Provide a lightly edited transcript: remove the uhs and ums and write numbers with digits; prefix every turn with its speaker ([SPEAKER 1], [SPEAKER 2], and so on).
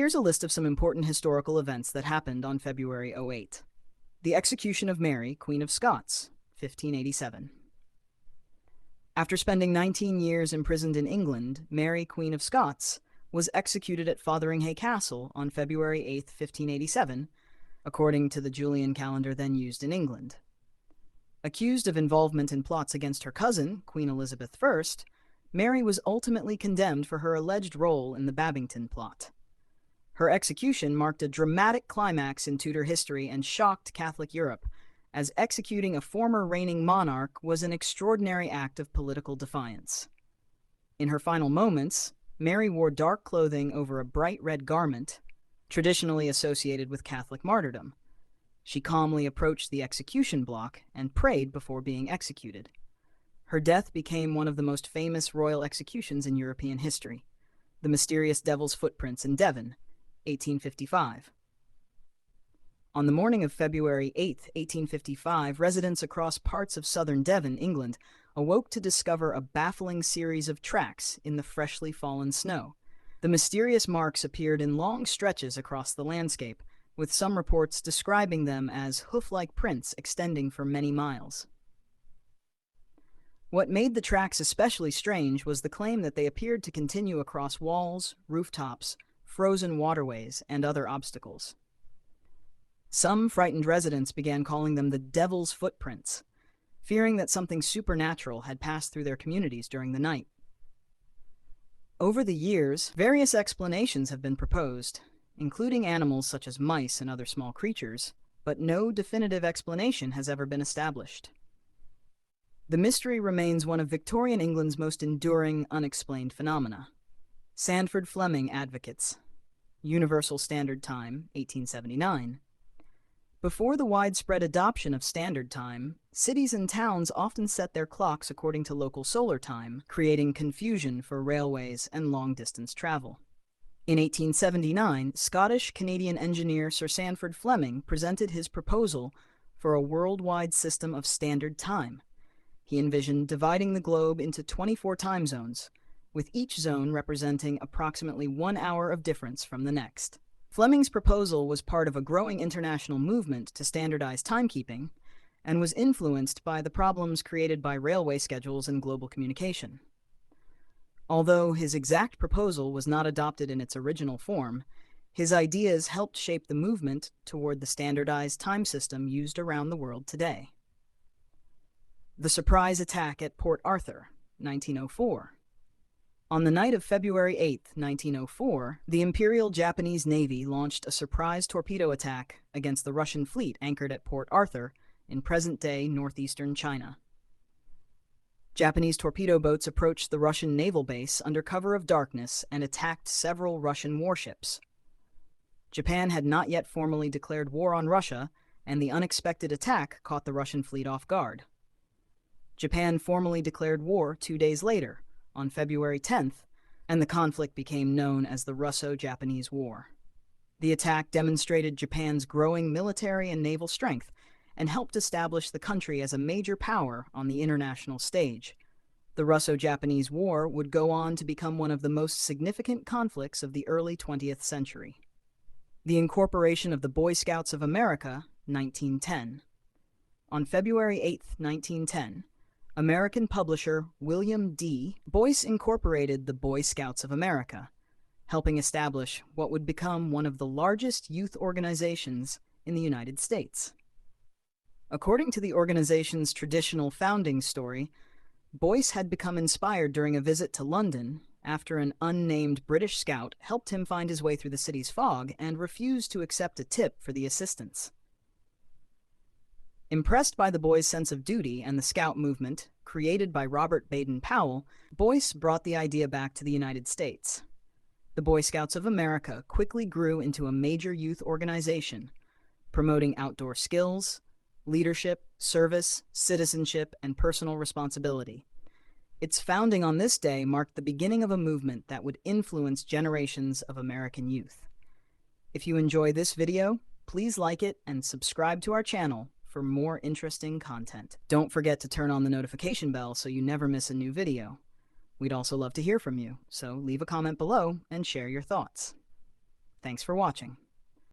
[SPEAKER 1] Here's a list of some important historical events that happened on February 08. The execution of Mary, Queen of Scots, 1587. After spending 19 years imprisoned in England, Mary, Queen of Scots, was executed at Fotheringhay Castle on February 8, 1587, according to the Julian calendar then used in England. Accused of involvement in plots against her cousin, Queen Elizabeth I, Mary was ultimately condemned for her alleged role in the Babington plot. Her execution marked a dramatic climax in Tudor history and shocked Catholic Europe, as executing a former reigning monarch was an extraordinary act of political defiance. In her final moments, Mary wore dark clothing over a bright red garment, traditionally associated with Catholic martyrdom. She calmly approached the execution block and prayed before being executed. Her death became one of the most famous royal executions in European history, the mysterious Devil's Footprints in Devon, 1855. On the morning of February 8, 1855, residents across parts of southern Devon, England, awoke to discover a baffling series of tracks in the freshly fallen snow. The mysterious marks appeared in long stretches across the landscape, with some reports describing them as hoof-like prints extending for many miles. What made the tracks especially strange was the claim that they appeared to continue across walls, rooftops, frozen waterways, and other obstacles. Some frightened residents began calling them the Devil's Footprints, fearing that something supernatural had passed through their communities during the night. Over the years, various explanations have been proposed, including animals such as mice and other small creatures, but no definitive explanation has ever been established. The mystery remains one of Victorian England's most enduring, unexplained phenomena. Sandford Fleming advocates. Universal Standard Time, 1879. Before the widespread adoption of Standard Time, cities and towns often set their clocks according to local solar time, creating confusion for railways and long-distance travel. In 1879, Scottish-Canadian engineer Sir Sandford Fleming presented his proposal for a worldwide system of standard time. He envisioned dividing the globe into 24 time zones, with each zone representing approximately 1 hour of difference from the next. Fleming's proposal was part of a growing international movement to standardize timekeeping and was influenced by the problems created by railway schedules and global communication. Although his exact proposal was not adopted in its original form, his ideas helped shape the movement toward the standardized time system used around the world today. The surprise attack at Port Arthur, 1904. On the night of February 8, 1904, the Imperial Japanese Navy launched a surprise torpedo attack against the Russian fleet anchored at Port Arthur in present-day northeastern China. Japanese torpedo boats approached the Russian naval base under cover of darkness and attacked several Russian warships. Japan had not yet formally declared war on Russia, and the unexpected attack caught the Russian fleet off guard. Japan formally declared war 2 days later, on February 10th, and the conflict became known as the Russo-Japanese War. The attack demonstrated Japan's growing military and naval strength and helped establish the country as a major power on the international stage. The Russo-Japanese War would go on to become one of the most significant conflicts of the early 20th century. The incorporation of the Boy Scouts of America, 1910. On February 8, 1910, American publisher William D. Boyce incorporated the Boy Scouts of America, helping establish what would become one of the largest youth organizations in the United States. According to the organization's traditional founding story, Boyce had become inspired during a visit to London after an unnamed British scout helped him find his way through the city's fog and refused to accept a tip for the assistance. Impressed by the boys' sense of duty and the scout movement, created by Robert Baden-Powell, Boyce brought the idea back to the United States. The Boy Scouts of America quickly grew into a major youth organization, promoting outdoor skills, leadership, service, citizenship, and personal responsibility. Its founding on this day marked the beginning of a movement that would influence generations of American youth. If you enjoy this video, please like it and subscribe to our channel for more interesting content. Don't forget to turn on the notification bell so you never miss a new video. We'd also love to hear from you, so leave a comment below and share your thoughts. Thanks for watching.